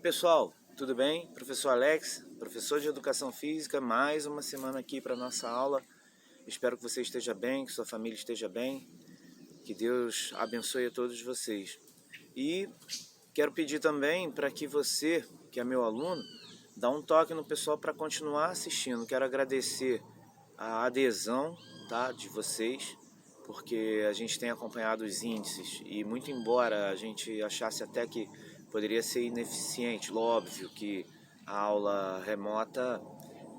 Pessoal, tudo bem? Professor Alex, professor de Educação Física, mais uma semana aqui para nossa aula. Espero que você esteja bem, que sua família esteja bem, que Deus abençoe a todos vocês. E quero pedir também para que você, que é meu aluno, dá um toque no pessoal para continuar assistindo. Quero agradecer a adesão, tá, de vocês, porque a gente tem acompanhado os índices e muito embora a gente achasse até que poderia ser ineficiente, óbvio que a aula remota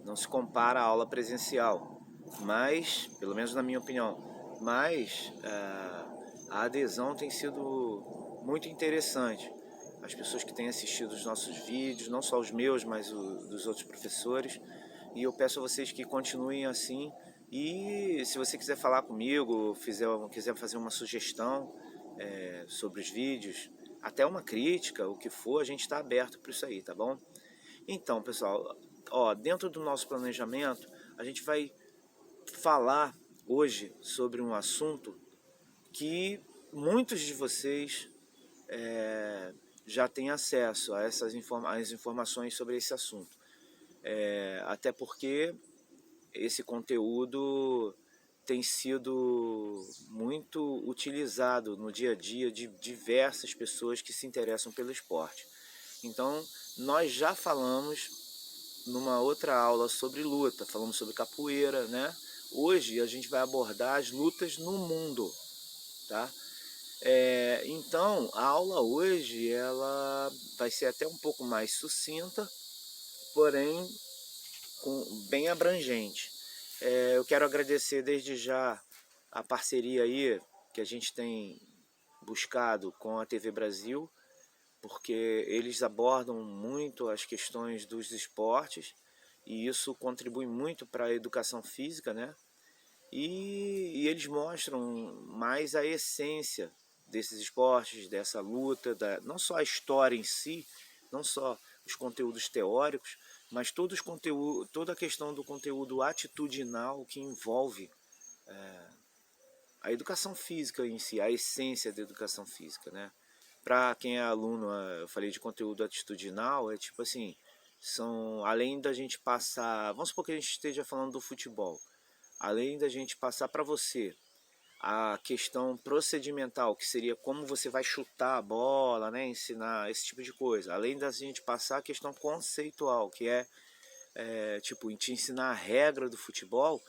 não se compara à aula presencial, mas, pelo menos na minha opinião, a adesão tem sido muito interessante. As pessoas que têm assistido os nossos vídeos, não só os meus, mas dos outros professores, e eu peço a vocês que continuem assim. E se você quiser falar comigo, quiser fazer uma sugestão sobre os vídeos, até uma crítica, o que for, a gente está aberto para isso aí, tá bom? Então, pessoal, dentro do nosso planejamento, a gente vai falar hoje sobre um assunto que muitos de vocês já têm acesso a as informações sobre esse assunto. Até porque esse conteúdo tem sido muito utilizado no dia a dia de diversas pessoas que se interessam pelo esporte. Então, nós já falamos numa outra aula sobre luta, falamos sobre capoeira, né? Hoje a gente vai abordar as lutas no mundo, tá? Então, a aula hoje ela vai ser até um pouco mais sucinta, porém bem abrangente. Eu quero agradecer desde já a parceria aí que a gente tem buscado com a TV Brasil, porque eles abordam muito as questões dos esportes e isso contribui muito para a educação física, né? E eles mostram mais a essência desses esportes, dessa luta, não só a história em si, não só os conteúdos teóricos, mas toda a questão do conteúdo atitudinal que envolve a educação física em si, a essência da educação física, né? Para quem é aluno, eu falei de conteúdo atitudinal, é tipo assim, além da gente passar, vamos supor que a gente esteja falando do futebol, além da gente passar para você a questão procedimental, que seria como você vai chutar a bola, né, ensinar esse tipo de coisa, além da gente passar a questão conceitual, que tipo, te ensinar a regra do futebol,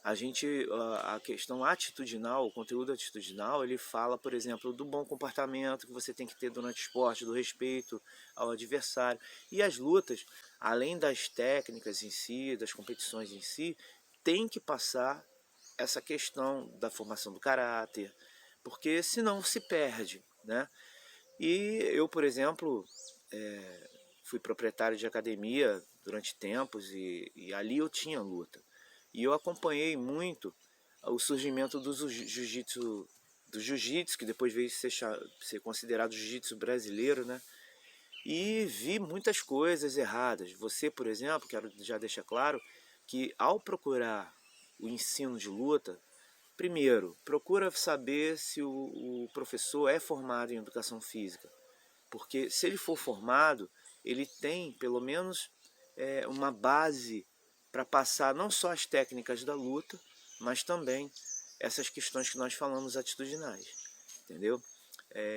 a questão atitudinal, o conteúdo atitudinal, ele fala, por exemplo, do bom comportamento que você tem que ter durante o esporte, do respeito ao adversário. E as lutas, além das técnicas em si, das competições em si, tem que passar essa questão da formação do caráter, porque senão se perde, né? E eu, por exemplo, fui proprietário de academia durante tempos e ali eu tinha luta. E eu acompanhei muito o surgimento do jiu-jitsu, que depois veio ser considerado jiu-jitsu brasileiro, né? E vi muitas coisas erradas. Você, por exemplo, quero já deixar claro que ao procurar o ensino de luta, primeiro, procura saber se o professor é formado em educação física. Porque se ele for formado, ele tem pelo menos uma base para passar não só as técnicas da luta, mas também essas questões que nós falamos atitudinais, entendeu?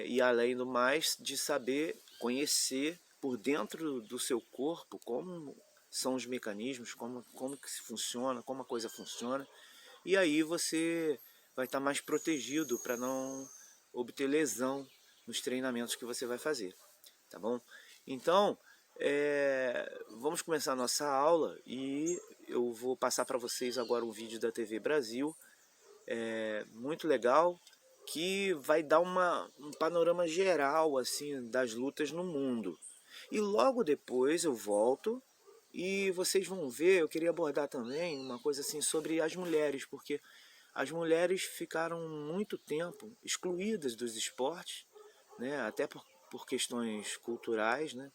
E além do mais, de saber conhecer por dentro do seu corpo como são os mecanismos, como que se funciona, como a coisa funciona, e aí você vai estar mais protegido para não obter lesão nos treinamentos que você vai fazer, tá bom? Então, vamos começar a nossa aula e eu vou passar para vocês agora um vídeo da TV Brasil, muito legal, que vai dar um panorama geral assim das lutas no mundo. E logo depois eu volto e vocês vão ver, eu queria abordar também uma coisa assim sobre as mulheres, porque as mulheres ficaram muito tempo excluídas dos esportes, né, até por questões culturais, né,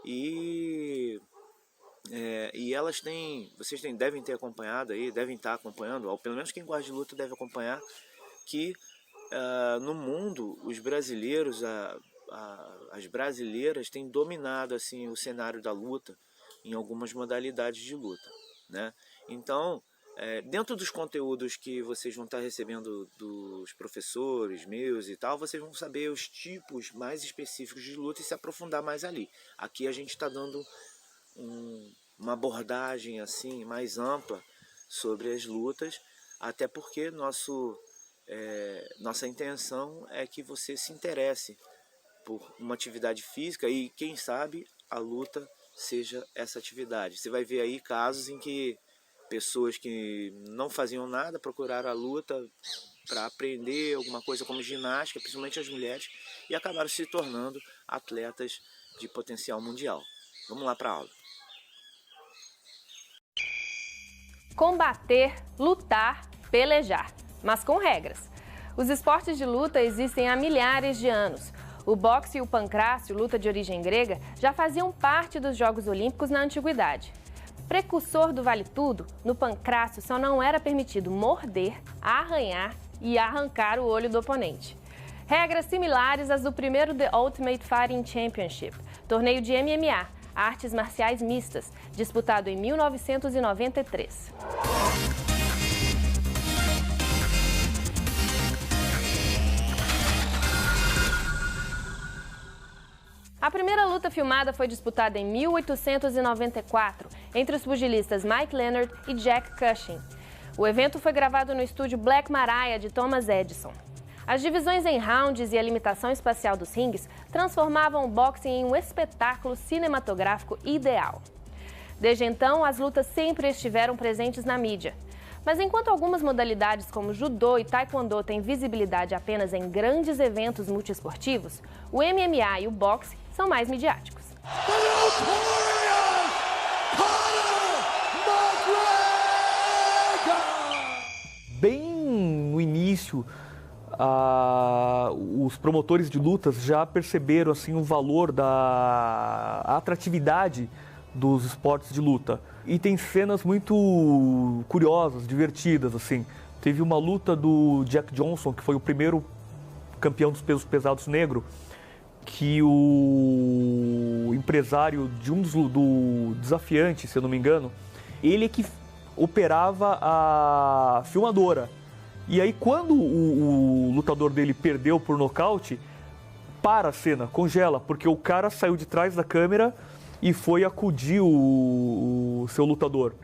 e, e elas devem ter acompanhado aí, devem estar acompanhando, ou pelo menos quem gosta de luta deve acompanhar, que no mundo os brasileiros, as brasileiras têm dominado assim o cenário da luta em algumas modalidades de luta, né? Então, dentro dos conteúdos que vocês vão estar recebendo dos professores meus e tal, vocês vão saber os tipos mais específicos de luta e se aprofundar mais ali. Aqui a gente está dando uma abordagem assim mais ampla sobre as lutas, até porque nossa intenção é que você se interesse por uma atividade física e, quem sabe, a luta seja essa atividade. Você vai ver aí casos em que pessoas que não faziam nada procuraram a luta para aprender alguma coisa como ginástica, principalmente as mulheres, e acabaram se tornando atletas de potencial mundial. Vamos lá para a aula. Combater, lutar, pelejar, mas com regras. Os esportes de luta existem há milhares de anos. O boxe e o pancrácio, luta de origem grega, já faziam parte dos Jogos Olímpicos na antiguidade. Precursor do vale tudo, no pancrácio só não era permitido morder, arranhar e arrancar o olho do oponente. Regras similares às do primeiro The Ultimate Fighting Championship, torneio de MMA, artes marciais mistas, disputado em 1993. A primeira luta filmada foi disputada em 1894 entre os pugilistas Mike Leonard e Jack Cushing. O evento foi gravado no estúdio Black Maria de Thomas Edison. As divisões em rounds e a limitação espacial dos ringues transformavam o boxe em um espetáculo cinematográfico ideal. Desde então, as lutas sempre estiveram presentes na mídia. Mas enquanto algumas modalidades como judô e taekwondo têm visibilidade apenas em grandes eventos multiesportivos, o MMA e o boxe são mais midiáticos. Bem no início, os promotores de lutas já perceberam assim, o valor da atratividade dos esportes de luta. E tem cenas muito curiosas, divertidas, assim. Teve uma luta do Jack Johnson, que foi o primeiro campeão dos pesos pesados negro, que o empresário de do desafiante, se eu não me engano, ele é que operava a filmadora. E aí, quando o lutador dele perdeu por nocaute, para a cena, congela, porque o cara saiu de trás da câmera e foi acudir o seu lutador.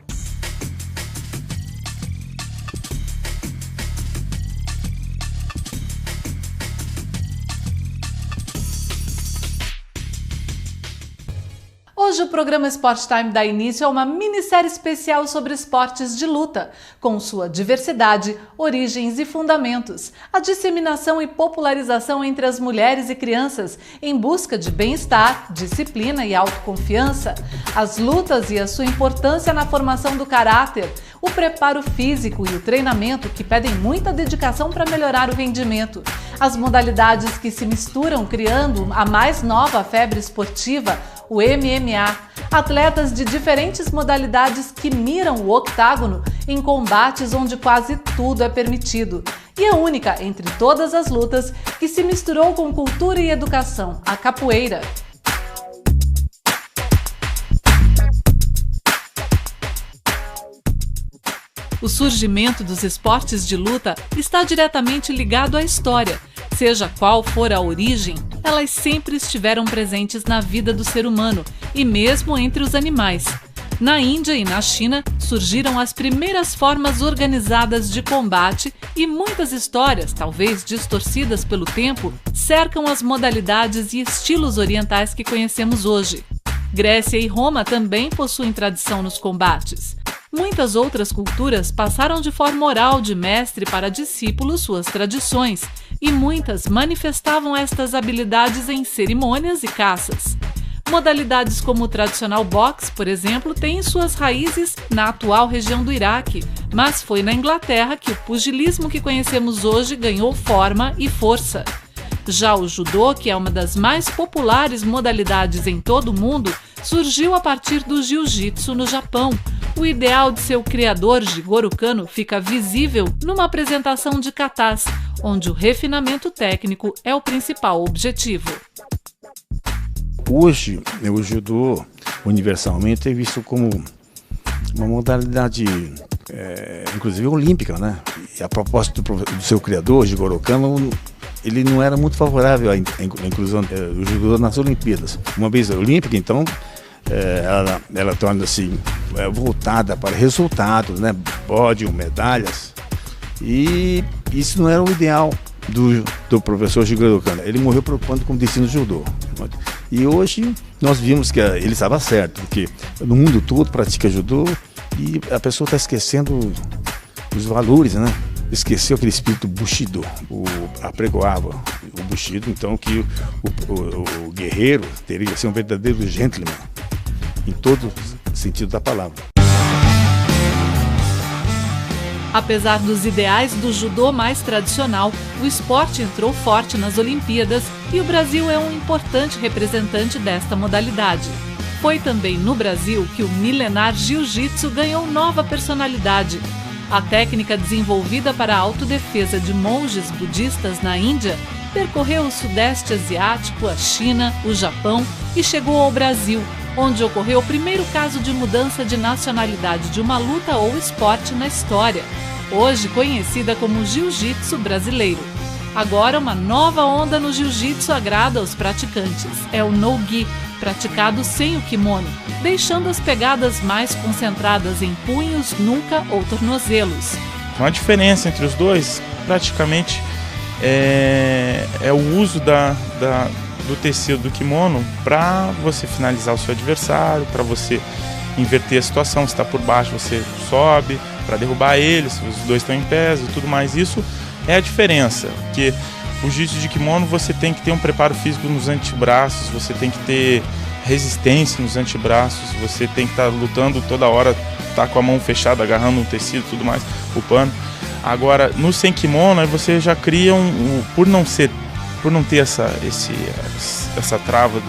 Hoje o programa Sport Time dá início a uma minissérie especial sobre esportes de luta, com sua diversidade, origens e fundamentos, a disseminação e popularização entre as mulheres e crianças em busca de bem-estar, disciplina e autoconfiança, as lutas e a sua importância na formação do caráter, o preparo físico e o treinamento que pedem muita dedicação para melhorar o rendimento, as modalidades que se misturam criando a mais nova febre esportiva, o MMA, atletas de diferentes modalidades que miram o octágono em combates onde quase tudo é permitido. E a única entre todas as lutas que se misturou com cultura e educação, a capoeira. O surgimento dos esportes de luta está diretamente ligado à história. Seja qual for a origem, elas sempre estiveram presentes na vida do ser humano e mesmo entre os animais. Na Índia e na China surgiram as primeiras formas organizadas de combate e muitas histórias, talvez distorcidas pelo tempo, cercam as modalidades e estilos orientais que conhecemos hoje. Grécia e Roma também possuem tradição nos combates. Muitas outras culturas passaram de forma oral de mestre para discípulo suas tradições, e muitas manifestavam estas habilidades em cerimônias e caças. Modalidades como o tradicional boxe, por exemplo, têm suas raízes na atual região do Iraque, mas foi na Inglaterra que o pugilismo que conhecemos hoje ganhou forma e força. Já o judô, que é uma das mais populares modalidades em todo o mundo, surgiu a partir do jiu-jitsu no Japão. O ideal de seu criador, Jigoro Kano, fica visível numa apresentação de katas, onde o refinamento técnico é o principal objetivo. Hoje, o judô universalmente é visto como uma modalidade, inclusive olímpica, né? E a propósito do seu criador, Jigoro Kano, ele não era muito favorável à inclusão do judô nas Olimpíadas. Uma vez olímpica, então, ela torna-se voltada para resultados, né? Pódio, medalhas. E isso não era o ideal do professor Jigoro Kano. Ele morreu preocupando com o destino do judô. E hoje nós vimos que ele estava certo, porque no mundo todo pratica judô e a pessoa está esquecendo os valores, né? Esqueceu aquele espírito Bushido, apregoava o Bushido, então que o guerreiro teria que ser um verdadeiro gentleman, em todo sentido da palavra. Apesar dos ideais do judô mais tradicional, o esporte entrou forte nas Olimpíadas e o Brasil é um importante representante desta modalidade. Foi também no Brasil que o milenar jiu-jitsu ganhou nova personalidade. A técnica desenvolvida para a autodefesa de monges budistas na Índia percorreu o Sudeste Asiático, a China, o Japão e chegou ao Brasil, onde ocorreu o primeiro caso de mudança de nacionalidade de uma luta ou esporte na história, hoje conhecida como jiu-jitsu brasileiro. Agora, uma nova onda no jiu-jitsu agrada aos praticantes. É o no-gi, praticado sem o kimono, deixando as pegadas mais concentradas em punhos, nuca ou tornozelos. A diferença entre os dois, praticamente, é o uso do tecido do kimono para você finalizar o seu adversário, para você inverter a situação. Se está por baixo, você sobe para derrubar ele, se os dois estão em pés e tudo mais. Isso é a diferença, porque o jiu-jitsu de kimono você tem que ter um preparo físico nos antebraços, você tem que ter resistência nos antebraços, você tem que estar lutando toda hora, tá com a mão fechada, agarrando um tecido e tudo mais, o pano. Agora, no sem kimono, aí você já cria por não ter essa trava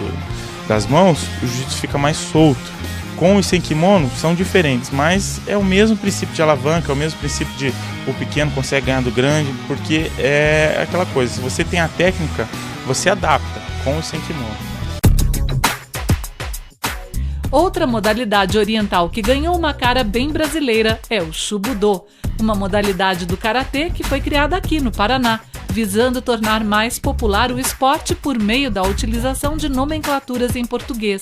das mãos, o jiu-jitsu fica mais solto. Com e sem kimono são diferentes, mas é o mesmo princípio de alavanca, é o mesmo princípio de o pequeno consegue ganhar do grande, porque é aquela coisa, se você tem a técnica, você adapta com e sem kimono. Outra modalidade oriental que ganhou uma cara bem brasileira é o Shubudô, uma modalidade do karatê que foi criada aqui no Paraná, visando tornar mais popular o esporte por meio da utilização de nomenclaturas em português.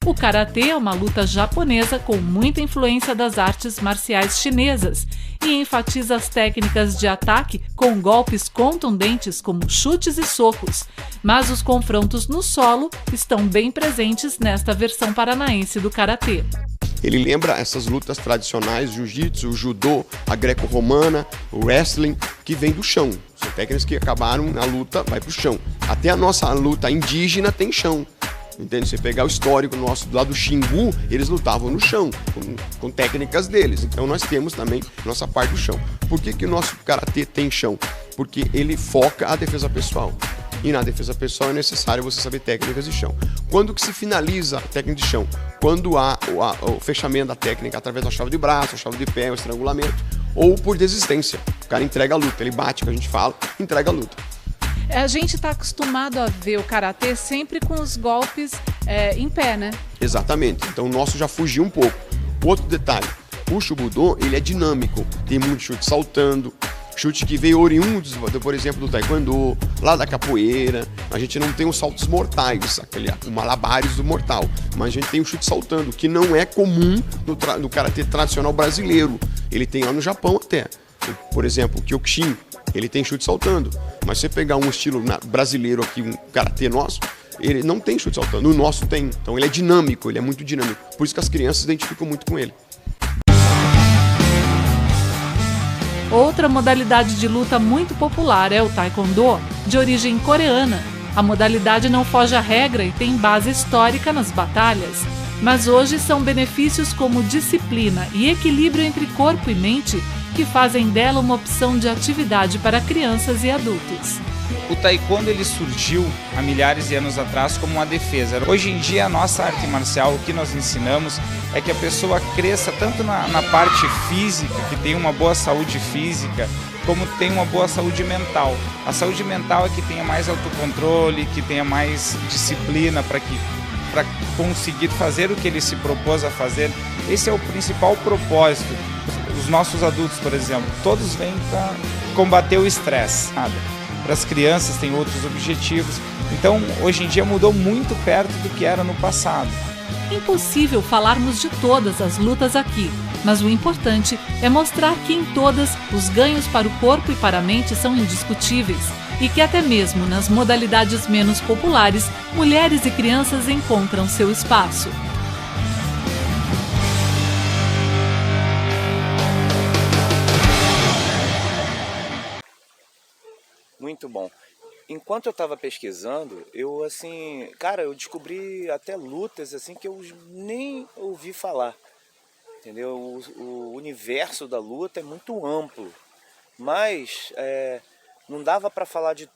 O karatê é uma luta japonesa com muita influência das artes marciais chinesas e enfatiza as técnicas de ataque com golpes contundentes como chutes e socos, mas os confrontos no solo estão bem presentes nesta versão paranaense do karatê. Ele lembra essas lutas tradicionais, jiu-jitsu, o judô, a greco-romana, o wrestling, que vem do chão. São técnicas que acabaram na luta, vai para o chão. Até a nossa luta indígena tem chão. Entende? Você pegar o histórico nosso lá do Xingu, eles lutavam no chão, com técnicas deles. Então nós temos também nossa parte do chão. Por que o nosso karatê tem chão? Porque ele foca a defesa pessoal. E na defesa pessoal é necessário você saber técnicas de chão. Quando que se finaliza a técnica de chão? Quando há o fechamento da técnica através da chave de braço, a chave de pé, o estrangulamento, ou por desistência. O cara entrega a luta, ele bate, que a gente fala, entrega a luta. A gente está acostumado a ver o karatê sempre com os golpes em pé, né? Exatamente. Então o nosso já fugiu um pouco. Outro detalhe, o Shubudô, ele é dinâmico. Tem muito chute saltando, chute que veio oriundos, por exemplo, do taekwondo, lá da capoeira. A gente não tem os saltos mortais, o malabares do mortal. Mas a gente tem o chute saltando, que não é comum no karatê tradicional brasileiro. Ele tem lá no Japão até. Por exemplo, o Kyokushin, ele tem chute saltando. Mas se você pegar um estilo brasileiro aqui, um karatê nosso, ele não tem chute saltando. O nosso tem. Então ele é dinâmico, ele é muito dinâmico. Por isso que as crianças se identificam muito com ele. Outra modalidade de luta muito popular é o taekwondo, de origem coreana. A modalidade não foge à regra e tem base histórica nas batalhas. Mas hoje são benefícios como disciplina e equilíbrio entre corpo e mente que fazem dela uma opção de atividade para crianças e adultos. O taekwondo ele surgiu há milhares de anos atrás como uma defesa. Hoje em dia a nossa arte marcial, o que nós ensinamos é que a pessoa cresça tanto na parte física, que tem uma boa saúde física, como tem uma boa saúde mental. A saúde mental é que tenha mais autocontrole, que tenha mais disciplina para que para conseguir fazer o que ele se propôs a fazer. Esse é o principal propósito. Os nossos adultos, por exemplo, todos vêm para combater o estresse. Para as crianças tem outros objetivos. Então, hoje em dia mudou muito perto do que era no passado. Impossível falarmos de todas as lutas aqui, mas o importante é mostrar que em todas os ganhos para o corpo e para a mente são indiscutíveis e que até mesmo nas modalidades menos populares, mulheres e crianças encontram seu espaço. Muito bom. Enquanto eu estava pesquisando, eu descobri até lutas assim que eu nem ouvi falar, entendeu? O universo da luta é muito amplo, mas não dava para falar de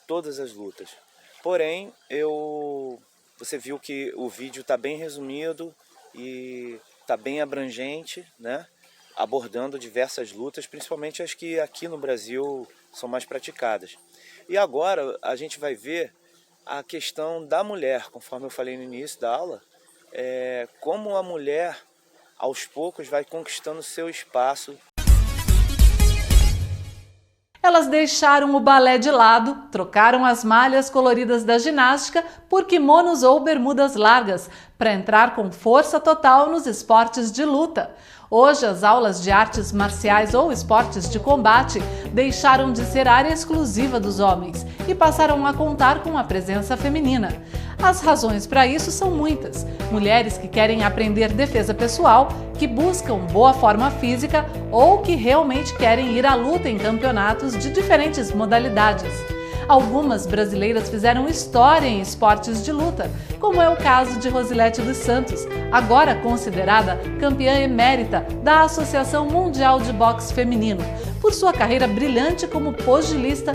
todas as lutas. Porém, você viu que o vídeo está bem resumido e está bem abrangente, né? Abordando diversas lutas, principalmente as que aqui no Brasil são mais praticadas. E agora a gente vai ver a questão da mulher, conforme eu falei no início da aula, como a mulher aos poucos vai conquistando seu espaço. Elas deixaram o balé de lado, trocaram as malhas coloridas da ginástica por kimonos ou bermudas largas, para entrar com força total nos esportes de luta. Hoje, as aulas de artes marciais ou esportes de combate deixaram de ser área exclusiva dos homens e passaram a contar com a presença feminina. As razões para isso são muitas. Mulheres que querem aprender defesa pessoal, que buscam boa forma física ou que realmente querem ir à luta em campeonatos de diferentes modalidades. Algumas brasileiras fizeram história em esportes de luta, como é o caso de Rosilete dos Santos, agora considerada campeã emérita da Associação Mundial de Boxe Feminino, por sua carreira brilhante como pugilista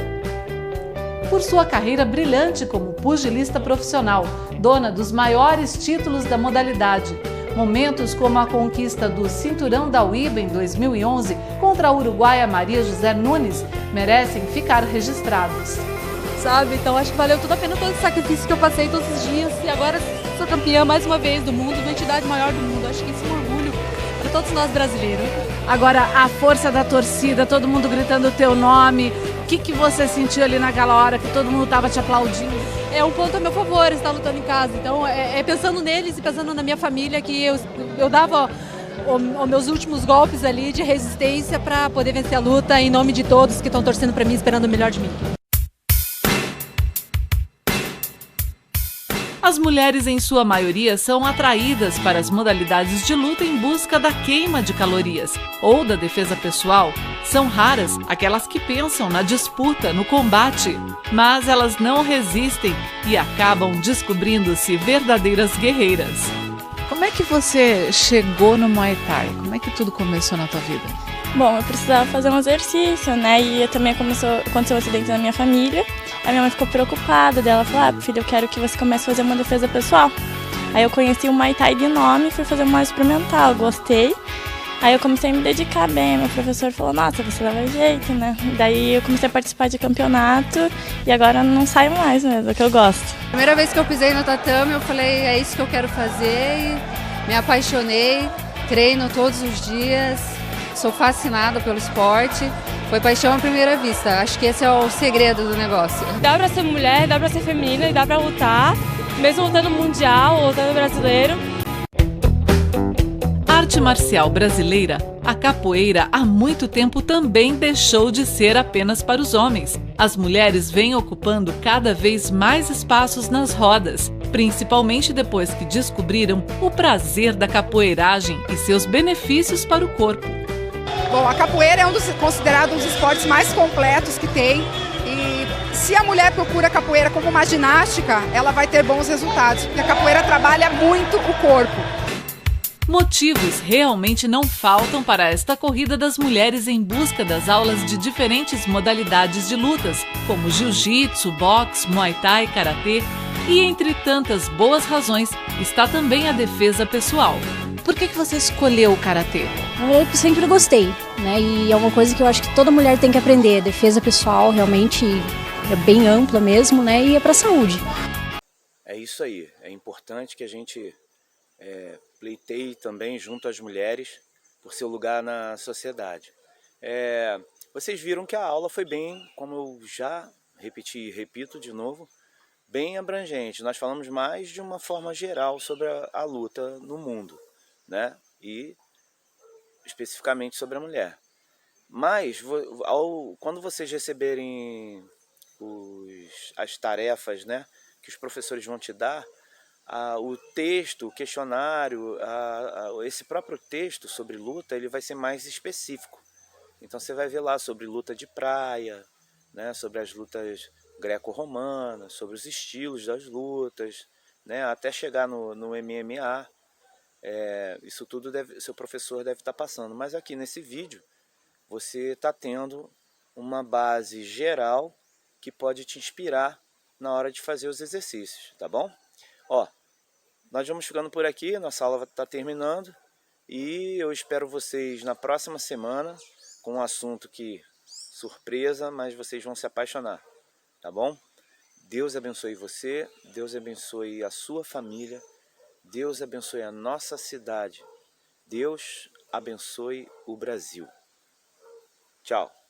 profissional, dona dos maiores títulos da modalidade. Momentos como a conquista do Cinturão da UIBA em 2011 contra a uruguaia Maria José Nunes merecem ficar registrados. Então acho que valeu tudo a pena todo esse sacrifício que eu passei todos os dias e agora sou campeã mais uma vez do mundo, da entidade maior do mundo. Acho que isso é um orgulho para todos nós brasileiros. Agora a força da torcida, todo mundo gritando o teu nome, o que você sentiu ali naquela hora que todo mundo estava te aplaudindo? É um ponto a meu favor estar lutando em casa, então é pensando neles e pensando na minha família que eu dava os meus últimos golpes ali de resistência para poder vencer a luta em nome de todos que estão torcendo para mim, esperando o melhor de mim. As mulheres, em sua maioria, são atraídas para as modalidades de luta em busca da queima de calorias ou da defesa pessoal. São raras aquelas que pensam na disputa, no combate, mas elas não resistem e acabam descobrindo-se verdadeiras guerreiras. Como é que você chegou no Muay Thai? Como é que tudo começou na tua vida? Bom, eu precisava fazer um exercício, né? E também aconteceu um acidente na minha família. A minha mãe ficou preocupada, dela falou, filha, eu quero que você comece a fazer uma defesa pessoal. Aí eu conheci o Muay Thai de nome, fui fazer uma experimental, gostei. Aí eu comecei a me dedicar bem, meu professor falou, nossa, você leva jeito, né? Daí eu comecei a participar de campeonato e agora não saio mais mesmo, é o que eu gosto. Primeira vez que eu pisei no tatame, eu falei, é isso que eu quero fazer e me apaixonei, treino todos os dias, sou fascinada pelo esporte. Foi paixão à primeira vista, acho que esse é o segredo do negócio. Dá pra ser mulher, dá pra ser feminina e dá pra lutar, mesmo lutando mundial ou lutando brasileiro. Arte marcial brasileira, a capoeira há muito tempo também deixou de ser apenas para os homens. As mulheres vêm ocupando cada vez mais espaços nas rodas, principalmente depois que descobriram o prazer da capoeiragem e seus benefícios para o corpo. Bom, a capoeira é considerado um dos esportes mais completos que tem e se a mulher procura a capoeira como uma ginástica, ela vai ter bons resultados, porque a capoeira trabalha muito o corpo. Motivos realmente não faltam para esta corrida das mulheres em busca das aulas de diferentes modalidades de lutas, como jiu-jitsu, boxe, muay thai, karatê, e entre tantas boas razões está também a defesa pessoal. Por que você escolheu o karatê? Eu sempre gostei, né? E é uma coisa que eu acho que toda mulher tem que aprender. Defesa pessoal realmente é bem ampla mesmo, né? E é para a saúde. É isso aí. É importante que a gente pleiteie também junto às mulheres por seu lugar na sociedade. Vocês viram que a aula foi bem, como eu já repeti e repito de novo, bem abrangente. Nós falamos mais de uma forma geral sobre a luta no mundo, né? E especificamente sobre a mulher. Mas, quando vocês receberem as tarefas, né, que os professores vão te dar, o texto, o questionário, esse próprio texto sobre luta, ele vai ser mais específico. Então você vai ver lá sobre luta de praia, né, sobre as lutas greco-romanas, sobre os estilos das lutas, né, até chegar no MMA. Isso tudo seu professor deve estar passando. Mas aqui nesse vídeo você está tendo uma base geral que pode te inspirar na hora de fazer os exercícios, tá bom? Ó, nós vamos ficando por aqui, nossa aula está terminando e eu espero vocês na próxima semana com um assunto que, surpresa, mas vocês vão se apaixonar, tá bom? Deus abençoe você, Deus abençoe a sua família, Deus abençoe a nossa cidade, Deus abençoe o Brasil. Tchau.